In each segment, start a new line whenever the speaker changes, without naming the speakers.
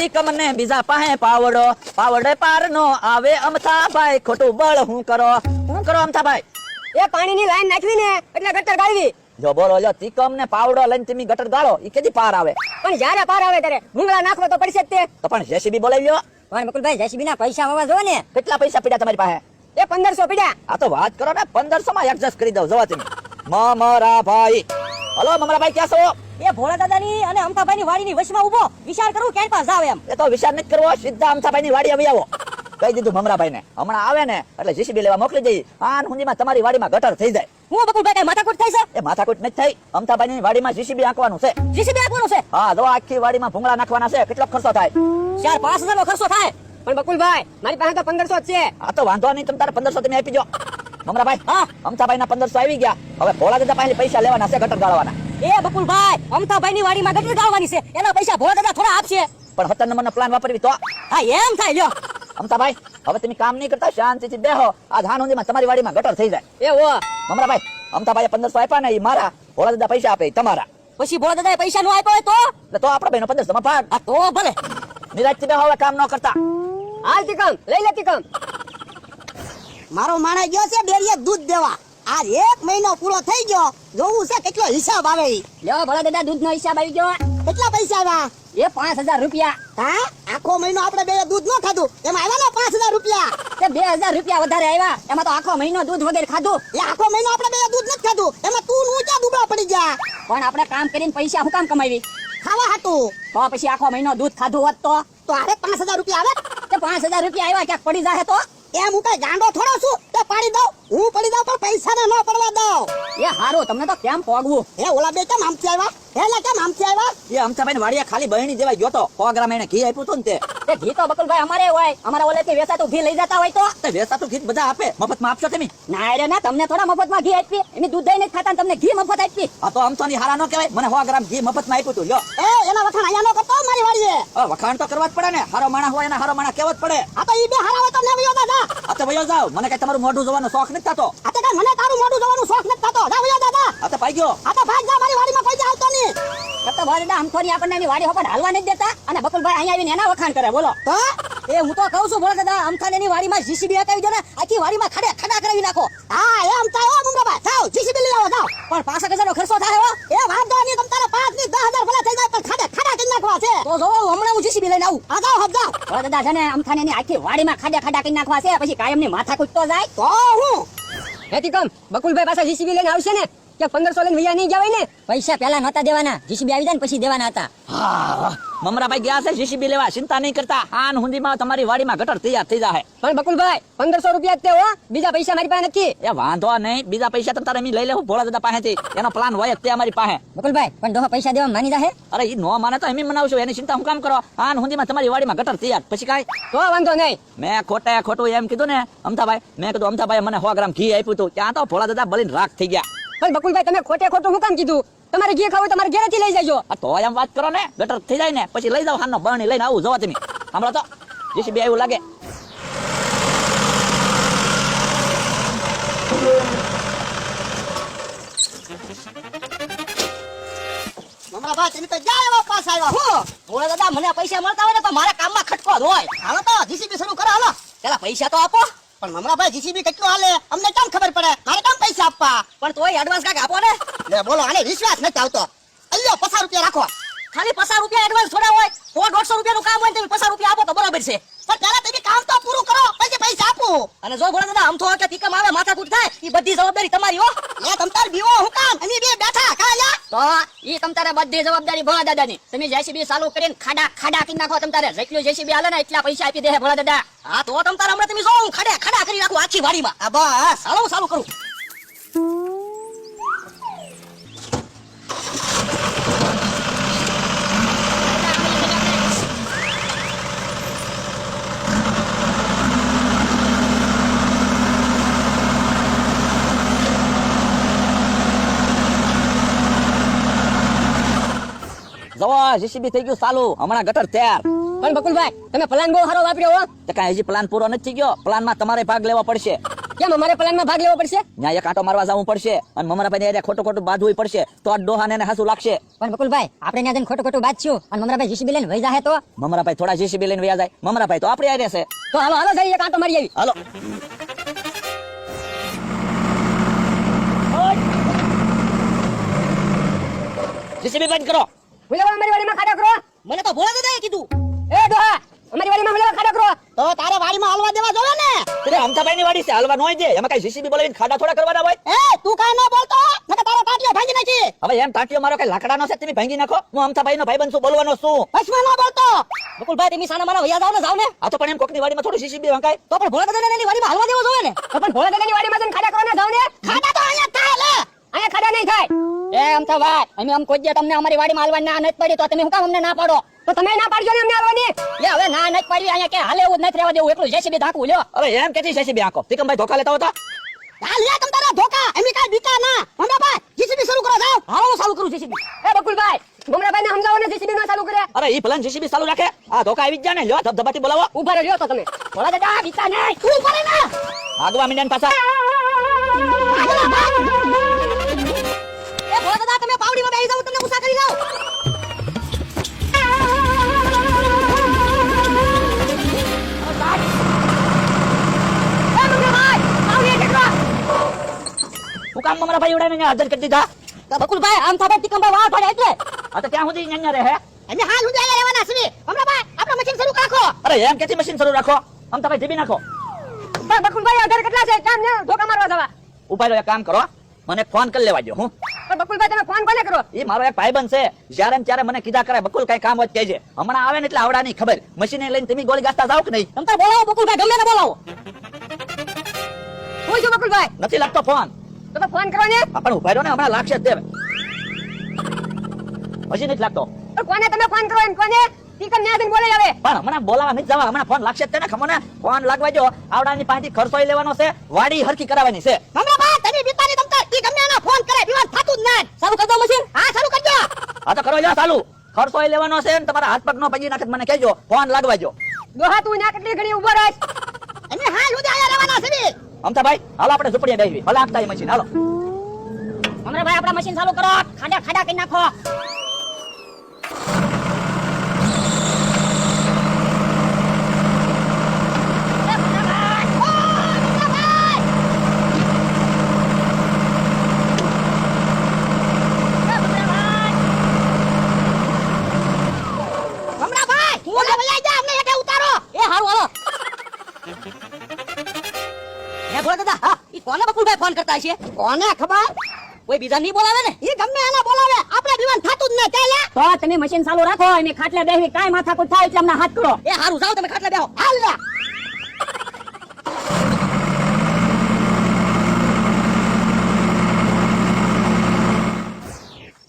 ચીકમ ને બીજા પાસે પાવડો, પાવડે પાર નો આવે અમથા ભાઈ, ખોટું બળ હું કરો અમથા ભાઈ?
એ પાણીની લાઈન નાખવી ને એટલે ગટર ગાળવી.
જો બોલો જો ચીકમ ને પાવડો લઈને તમે ગટર ગાળો, ઈ કેદી પાર આવે?
પણ જ્યારે પાર આવે ત્યારે ભૂંગળા નાખવા તો પડશે જ તે.
તો પણ જેસીબી બોલાવી લ્યો.
પણ બકુલભાઈ જેસીબી ના પૈસા હોવા જોઈએ ને.
કેટલા પૈસા પડ્યા તમારી પાસે?
એ 1500 પડ્યા.
આ તો વાત કરો ને, 1500 માં એડજસ્ટ કરી દઉં. જવા તમે મમરા ભાઈ. હલો મમરા ભાઈ, ક્યાં છો?
એ ભોળા દાદાની અને અમથાભાઈની વાડીની વચમાં ઊભો વિચાર કરું ક્યાં પાસ જાવ એમ.
એ તો વિચાર નથી કરવો, સીધા અમથાભાઈની વાડી આવી આવો. કહી દીધું મમરાભાઈ ને, હમણાં આવે ને એટલે જીસીબી લેવા મોકલી દઈ. આન હુંદીમાં તમારી વાડીમાં ગટર થઈ જાય.
હું બકુલભાઈ કઈ માથાકૂટ થાય છે?
એ માથાકૂટ નથી થઈ, અમથાભાઈની વાડીમાં જીસીબી આંકવાનું છે.
જીસીબી આપવાનું છે?
હા, જો આખી વાડીમાં ભૂંગળા નાખવાના છે. કેટલો ખર્ચો થાય?
4-5 હજારનો ખર્ચો થાય. પણ બકુલભાઈ મારી પાસે તો 1500 જ છે.
આ તો વાંધો નહીં, તમે તારે 1500 તમે આપી દો. મમરાભાઈ, હા, અમથાભાઈના 1500 આવી ગયા. હવે ભોળા દાદા પાસે પૈસા લેવાના છે ગટર ગાળવાના.
એ બકુલભાઈ અમથાભાઈની વાડીમાં ગટર ગાળવાની છે, એના પૈસા ભોળા દાદા થોડા આપશે.
પણ 17 નંબરનો પ્લાન વાપરવી તો?
હા એમ થાય લ્યો.
અમથાભાઈ, હવે તમે કામ નહીં કરતા, શાંતિથી બેહો. આ ધાન ઊંધીમાં તમારી વાડીમાં ગટર થઈ જાય.
એવો
મમરાભાઈ, અમથાભાઈએ 1500 આપ્યા ને, એ મારા. ભોળા દાદા પૈસા આપે, ઈ તમારા.
પછી ભોળા દાદાએ પૈસા નો આપ્યો હોય તો?
એટલે તો આપણા ભાઈનો 1500 માં ભાગ.
આ તો ભલે.
નિરાજથી બેહો, હવે કામ ન કરતા.
હાલ તીકમ લઈ લે તીકમ.
મારો માણસ ગયો છે ડેરીએ દૂધ દેવા. આ 1 મહિનો પૂરો થઈ ગયો, જોવું છે કેટલો હિસાબ આવે ઈ.
લ્યો ભોળા દાદા દૂધનો હિસાબ આવી ગયો.
કેટલા પૈસા આવ્યા?
એ 5000 રૂપિયા.
હા, આખો મહિનો આપણે બે દૂધ ન ખાધું, એમાં આવ્યા ને 5000 રૂપિયા.
તે 2000 રૂપિયા વધારે આવ્યા. એમાં તો આખો મહિનો દૂધ વગેરે ખાધું.
એ આખો મહિનો આપણે બે દૂધ નથી ખાધું, એમાં તું ને હું ક્યાં દુબળા પડી ગયા?
પણ આપણે કામ કરીને પૈસા હું કામ કમાવી?
ખાવા હતું.
તો પછી આખો મહિનો દૂધ ખાધું હોત તો
આરે 5000 રૂપિયા આવે.
તે 5000 રૂપિયા આવ્યા ક્યાંક પડી જાય તો?
એમ હું કઈ ગાંડો થોડો છું તે પાડી દઉં? હું પડી દઉં પણ પૈસા ને ન પડવા દઉં.
એ હારું, તમને તો કેમ પોગવું?
એ ઓલા બે કેમ આમથી આવ્યા? હેલા કેમ આમથી આવ્યા?
એ અમથાભાઈ વાડીએ ખાલી બહેણી જેવા ગયો તો 100 ગ્રામ એને ઘી આપ્યું હતું ને તે.
તે ઘી તો બકુલભાઈ અમારે હોય. અમારા ઓલેથી વેચાતું ઘી લઈ જતા હોય તો?
તે વેચાતું ઘી બધા આપે, મફતમાં આપશો તમે?
ના રે ના, તમને થોડા મફતમાં ઘી આપી. એની દૂધ દહીં નથી ખાતા ને તમને ઘી મફત આપી.
આ તો અમથાની હારા ન કહેવાય. મને 100 ગ્રામ ઘી મફતમાં આપ્યું હતું. લ્યો,
એના વખાણ અહીંયા ન કરતો મારી વાડીએ.
વખાણ તો કરવા જ પડે ને. હારો માણસ હોય એના હારો માણસ કેવો જ પડે.
આ તો ઈ બે હારા હોય તો લેવ્યો દાદા.
આ તો વયો જાવ, મને કઈ તમારું મોઢું જોવાનો શોખ નથી થતો.
આ તો કઈ મને તારું મોઢું જોવાનું શોખ નથી થતો. લેવ્યો દાદા.
આ તો પાઈ ગયો.
આ તો ભાગ જા, મારી વાડીમાં કોઈ આવતો નહીં.
તો ભોળા દાદા અમથોની આપણને એની વાડી હોપટ હાલવા નથી દેતા અને બકુલભાઈ અહીંયા આવીને એના વખાણ કરે. બોલો
તો
એ હું તો કહું છું ભોળા દાદા અમથાને એની વાડીમાં જીસીબી હટાવી દો ને, આખી વાડીમાં ખાડા કરાવી નાખો.
હા એમ થાય હો મુંડાબા. જાઓ જીસીબી લઈ આવો, જાઓ.
પણ 5000 નો ખર્ચો થાય હો.
એ વાંધો નહીં, તમ તારા 5 ની 10000 ભલે થઈ જાય પણ ખાડા કરી નાખવા છે.
તો જો હમણાં હું જીસીબી લઈને આવું.
આ જાઓ, હબ જાઓ.
ભોળા દાદા છે ને અમથાને એની આખી વાડીમાં ખાડા કરી નાખવા છે, પછી કાયમની માથાકૂટ તો જાય.
તો હું
હેતી કમ બકુલભાઈ પાછા જીસીબી લઈને આવશે ને કે 1500 લઈને વૈયા નહીં જવાય ને? પૈસા પહેલા નહોતા દેવાના, જીસીબી આવી જાય ને પછી દેવાના હતા.
હા, મમરાભાઈ ગયા છે જીસીબી લેવા, ચિંતા નહીં કરતા. આન હુંદીમાં તમારી વાડીમાં ગટર તૈયાર થઈ જાય.
પણ બકુલભાઈ 1500 રૂપિયા જ તે હો, બીજા પૈસા મારી પાસે નથી.
એ વાંધો નહીં, બીજા પૈસા તમે તારે લઈ લેવું ભોળા દાદા પાસેથી. એનો પ્લાન હોય જ તે અમારી પાસે.
બકુલભાઈ પણ ડોહા પૈસા દેવા માની જાહે?
અરે ઈ નો માને તો એમ મનાવશું, એની ચિંતા હું કામ કરો. આન હુંદીમાં તમારી વાડીમાં ગટર તૈયાર, પછી કાંઈ
તો વાંધો નહીં.
મેં ખોટું એમ કીધું ને અમથાભાઈ, મેં કીધું અમથાભાઈ મને 100 ગ્રામ ઘી આપ્યું હતું, ત્યાં તો ભોળા દાદા બળીને રાખ થઈ ગયા.
પણ બકુલભાઈ તમે ખોટું હું કામ કીધું? તમારે ઘી ખાવું તમારે ઘરેથી લઈ જજો.
આ તો એમ વાત કરો ને, ગટર થઈ જાય ને પછી લઈ જાવ. હાનો બરણી લઈને આવું, જોવા તમે. હમણાં તો જીસીબી આવ્યું લાગે.
મમરાબા તમે તો જા એવા પાસ આવ્યા. હું
ભોળા દાદા મને પૈસા મળતા હોય ને તો મારા કામમાં ખટકો જ હોય.
હાલો તો જીસીબી શરૂ કરો, હાલો.
પેલા પૈસા તો આપો.
પણ મમરાભાઈ જીસીબી કેટલું હાલે અમને કેમ ખબર પડે? મારે કેમ પૈસા આપવા?
પણ તોય એડવાન્સ કાંઈક આપો ને.
લે બોલો, આને વિશ્વાસ નથી આવતો. અલ્યો 50 રૂપિયા રાખો.
ખાલી 50 રૂપિયા એડવાન્સ થોડા હોય? 100-150 રૂપિયાનું કામ હોય ને તમે 50 રૂપિયા આપો તો બરાબર છે.
પણ પહેલા તમે કામ તો પૂરું કરો પછી પૈસા આપું.
અને જો ભોળા દાદા આમ તો કે તીકમ આવે માથાકૂટ થાય, ઈ બધી જવાબદારી તમારી હો.
લે તમ તાર બીવો હું કામ? અમે બે બેઠા કાયા.
તો ઈ તમ તારે બધી જવાબદારી ભોળા દાદાની. તમે જેસીબી ચાલુ કરીને ખાડા કરી નાખો. તમ તારે જેટલું જેસીબી હાલે ને એટલા પૈસા આપી દે ભોળા દાદા. હા તો તમ તારે હમણાં તમે જો હું ખાડા કરી નાખું આખી વાડીમાં.
આ બસ
ચાલુ કરું.
જવા જીસીબી થઈ ગયું ચાલુ, હમણાં ગટર તૈયાર.
પણ બકુલભાઈ તમે પ્લાન બહુ સારો વાપર્યો હો.
તો કાંઈ હજી પ્લાન પૂરો નથી થઈ ગયો. પ્લાનમાં તમારે ભાગ લેવો પડશે.
કેમ અમારે પ્લાનમાં ભાગ લેવો પડશે?
ત્યાં એક આંટો મારવા જવું પડશે અને મમરાભાઈ ને ખોટું ખોટું બાંધવું પડશે તો આ ડોહાને એને હાસું લાગશે.
પણ બકુલભાઈ આપણે ત્યાં જઈને ખોટું ખોટું બાંધશું અને મમરાભાઈ જીસીબી લઈને વહી જાહે તો
મમરાભાઈ થોડા જેસીબી લઈને વયા જાય. મમરાભાઈ તો આપણે આરે છે.
તો હાલો હાલો જઈએ એક આંટો મારી આવી.
હાલો. જેસીબી બંધ કરો.
બોલાવો અમારી વાડીમાં ખાડા કરો.
મને તો ભોળા દાદાએ કીધું.
એ ડોહા અમારી વાડીમાં બોલાવો ખાડા કરો.
તો તારે વાડીમાં હાલવા દેવા જોવે ને.
એટલે અમથાભાઈની વાડી છે, હાલવા ન હોય દે. એમાં કઈ જેસીબી બોલાવીને ખાડા થોડા કરવાના હોય?
એ તું કાઈ ન બોલતો નકર તારો ટાટિયો ભાંગી નાખી.
હવે એમ ટાંટિયો મારો કઈ લાકડાનો છે તમે ભાંગી નાખો. હું અમથાભાઈનો ભાઈબંધ છું, બોલવાનો છું.
બસમાં ન બોલતો.
બકુલભાઈ તમે સાના મારા વયા જાવ ને.
આ તો પણ એમ કોકની વાડીમાં થોડું જેસીબી વંકાય.
તો પણ ભોળા દાદાને એની વાડીમાં હાલવા દેવો જોઈએ ને. તો પણ ભોળા દાદાની વાડીમાં જઈને ખાડા કરવાના જાવ ને.
ખાડા તો અહીંયા થાય લે.
અહીંયા ખાડા નહીં થાય. એ અમથાભાઈ અમે આમ કોઈ તમને અમારી વાડીમાં હાલવા ના નથી પડી તો તમે શું કામ અમને ના પાડો? તો તમે ના પાડજો ને અમને હાલવાની. લે હવે ના નથી પાડવી અહીંયા કે હાલે એવું જ નથી રહેવા દેવું. એટલું જેસીબી ધાકવું લ્યો.
હવે એમ કેતી જેસીબી આંકો તિકમભાઈ ધોકા લેતા હતા.
હાલ લે તમ તારા ધોકા. એમી કાઈ બીકા ના. મમરાભાઈ જીસીબી શરૂ કરો જાવ.
હાલો હું ચાલુ કરું જેસીબી. એ બકુલભાઈ ગુમરાભાઈને સમજાવો ને જેસીબી ના ચાલુ કરે.
અરે ઈ ભલન જેસીબી ચાલુ રાખે. આ ધોકા આવી જ જાય ને. લ્યો ધબધબાટી બોલાવો.
ઉભા રહ્યો તો તમે. ભોળા દાદા બીતા નહીં.
તું કરે ના.
આગવા મીંડન પાછા.
એ ભોળા દાદા તમે પાવડીમાં બેસી જાવ તમને ગુસ્સા કરી જાવ.
હું કામ મમરાભાઈ ઉડાઈને હાજર કરી દીધા.
તો બકુલભાઈ આમ થાબા ટીકમભાઈ વાહ પડે એટલે.
આ તો ત્યાં સુધી ન્યા રહે.
અમે હાલ હું જાય રહેવાના છે. મમરાભાઈ આપણો મશીન શરૂ રાખો.
અરે એમ કેતી મશીન શરૂ રાખો. અમથાભાઈ જીબી નાખો.
પણ બકુલભાઈ આધાર કેટલા છે કામ ને ધોકા મારવા જવા.
ઉપાય એક કામ કરો, મને ફોન કરી લેવા દો. હું
પણ બકુલભાઈ તમે ફોન કોને કરો?
ઈ મારો એક ભાઈબંધ છે. જ્યારે ને ત્યારે મને કીધા કરે બકુલ કઈ કામ હોય તો કહેજે. હમણાં આવે ને એટલે આવડાની ખબર. મશીને લઈને તમે ગોળી ગાસ્તા જાવ કે નહીં?
તમ તાર બોલાવો બકુલભાઈ ગમે ને બોલાવો. હું છું બકુલભાઈ.
નથી લાગતો ફોન.
તમે ફોન કરો ને.
પણ ઉભા રહ્યો ને હમણાં લાગશે જ તે. હજી નથી લાગતો.
પણ કોને તમે ફોન કરો એમ કોને? ટીકમ ન્યા જઈને બોલાય આવે.
પણ હમણાં બોલાવા નથી જવા. હમણાં ફોન લાગશે જ તેને ખબર ને. ફોન લાગવા જો આવડાની પાસેથી ખર્ચોય લેવાનો છે, વાડી હરખી કરાવવાની છે.
મમરાભાઈ તમે બીતાની તમ તાર ઈ ગમે એના ફોન કરે વિવાદ થાતું જ ના.
ચાલુ કરી દો મશીન.
હા શરૂ કરજો.
આ તો કરો લ્યો ચાલુ. ખર્ચોય લેવાનો છે ને તમારા હાથ પગ નો પજી નાખે તો મને કહેજો. ફોન લાગવા જો.
દોહા તું ન્યા કેટલી ઘડી ઉભો રહે.
અમે હાલ હું જાય રહેવાના છે.
અમથાભાઈ હાલો આપણે ઝૂંપડીએ બેસવી. ભલે આપતા એ મશીન હાલો.
અમરાભાઈ આપણા મશીન ચાલુ કરો. ખાડા ખાડા કરી નાખો.
મમરાભાઈ હું લઈ જા અમને હેઠે ઉતારો.
એ હારું હાલો. હે ભોળા દાદા હા ઈ કોને બકુલભાઈ ફોન કરતા છે?
કોને ખબર?
કોઈ બીજા નહીં બોલાવે ને?
ઈ ગમે એના બોલાવે આપણે વિવાદ થાતું જ ના ચાલે.
તો તમે મશીન ચાલુ રાખો અને ખાટલે બેસી કાઈ માથાકૂટ થાય એટલે અમને હાથ કરો. એ હારું જાઓ તમે ખાટલે બેહો.
હાલ લે.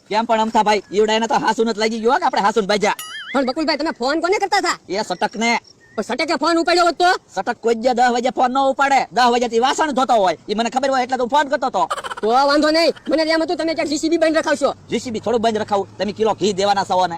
કેમ પણ અમથાભાઈ ઈવડાને તો હાસુ નથી લાગી ગયો કે આપણે હાસુન બાજા.
પણ બકુલભાઈ તમે ફોન કોને કરતા હતા?
એ સટક ને
પણ સટકે ફોન ઉપાડ્યો હોત તો?
સટક કોઈ જ 10 વાગે ફોન ન ઉપાડે. 10 વાગે થી વાસણ ધોતો હોય. ઈ મને ખબર હોય એટલે તો ફોન કરતો તો.
તો વાંધો નહીં. મને એમ હતું તમે ક્યાંક જીસીબી બંધ રખાવશો.
જીસીબી થોડું બંધ રખાવું. તમે કિલો ઘી દેવાના સવો ને.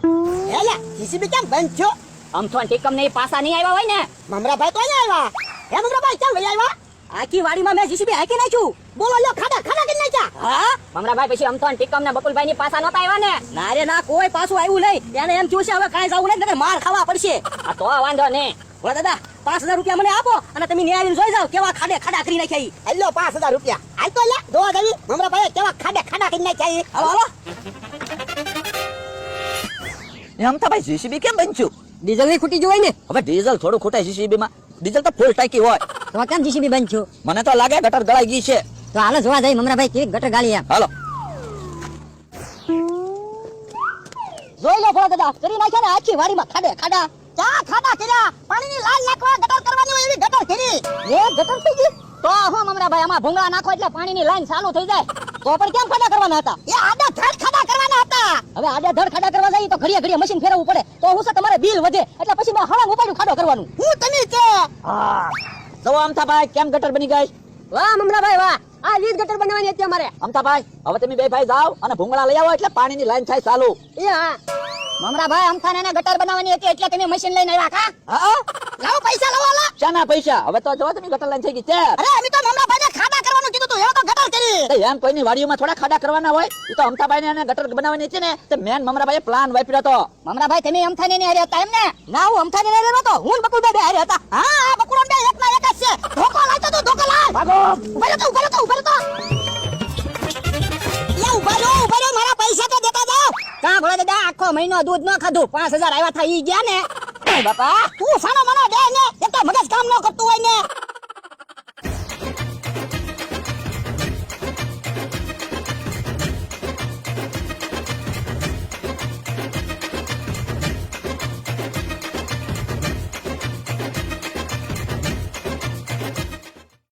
હેલે જીસીબી કેમ બંધ છો?
આમ તો ટીકમ ને પાસા નહીં આવ્યા હોય ને.
મમરાભાઈ તો અહીંયા આવ્યા. હે મમરાભાઈ કેમ વઈ આવ્યા?
આખી વાડીમાં મેં જીસીબી હાકી નાખ્યું.
બોલો લ્યો ખાડા ખાડા કરી નાખ્યા.
હા મમરાભાઈ પછી આમ તો ટીકમ ને બકુલભાઈ ની પાસા નતા આવ્યા ને. ના રે ના કોઈ પાછું આવ્યું નહીં. એને એમ જોશે હવે કાંઈ જવું નહીં નકર માર ખાવા પડશે. આ તો વાંધો નહીં. બોલા દાદા 5000 રૂપિયા મને આપો અને તમે ન્યા આવીને જોઈ જાવ કેવા ખાડે ખાડા કરી નાખ્યા ઈ.
હાલો 5000 રૂપિયા. હાલ તો લે દોવા દેવી. મમરાભાઈ કેવા ખાડા ખાડા કરી નાખ્યા ઈ.
હાલો હાલો.
એ અમથાભાઈ જીસીબી કેમ બનચ્યું?
ડીઝલ ની ખૂટી જોઈ ને.
હવે ડીઝલ થોડું ખૂટાય જીસીબી માં. ડીઝલ તો ફૂલ ટાંકી હોય.
તો કેમ જીસીબી બંધ થયું?
મને તો લાગે ગટર ગળાઈ ગઈ છે.
તો હાલો જોવા જાય મમરાભાઈ કેવી ગટર ગાળી એમ.
હાલો.
જોઈ લો ભોળા દાદા કરી નાખ્યા ને આખી વાડીમાં ખાડે ખાડા. ચા ખાડા કર્યા. પાણીની લાલ નાખવા ગટર કરવાની હોય એવી ગટર કરી.
એ ગટર થઈ ગઈ. તો હું મમરાભાઈ આમાં ભૂંગળા નાખો એટલે પાણીની લાઈન ચાલુ થઈ જાય. તો પણ કેમ ખાડા કરવાના હતા?
એ આડા ધડ ખાડા કરવાના હતા.
હવે આડા ધડ ખાડા કરવા જાય તો ઘડીએ ઘડીએ મશીન ફેરવવું પડે. તો હું છે તમારે બિલ વધે એટલે પછી મેં હળંગ ઉપાડ્યું ખાડો કરવાનું.
હું તમે કે
હા. જો અમથાભાઈ કેમ ગટર બની ગઈ?
વાહ મમરાભાઈ વાહ. આ લીડ ગટર બનાવવાની હતી અમારે.
અમથાભાઈ હવે તમે બે ભાઈ જાઓ અને ભૂંગળા લઈ આવો એટલે પાણીની લાઈન થાય ચાલુ.
એ હા મમરાભાઈ અમથાને એને ગટર બનાવવાની હતી એટલે તમે મશીન લઈને આવ્યા કા?
હા
લાવો પૈસા લાવો લા.
શાના પૈસા? હવે તો જો તમે ગટર લાઈન થઈ ગઈ છે.
અરે અમે તો મમરાભાઈને તું એવો તો ગટર કરી
તો એમ કોઈની વાડીઓમાં થોડા ખાડા કરવાના હોય એ તો અમથાભાઈ ને ગટર બનાવવાની છે ને તે મેન મમરાભાઈએ પ્લાન વાપર્યો હતો.
મમરાભાઈ તમે અમથાને ને હારે હતા એમ ને ના હું અમથાને હારે નતો હું ને બકુલભાઈ બે હારે હતા હા આ બકુલન બે એક ના એક જ છે ધોકો લાવતો તો ધોકો લાવ
ભાગો.
ઉભા રહો મારા પૈસા તો દેતા જાઓ કા ભોળા દાદા આખો મહિનો દૂધ ન ખાધું 5000 આવ્યા થા ઈ ગયા ને એ બાપા તું સાનો મનો દે ને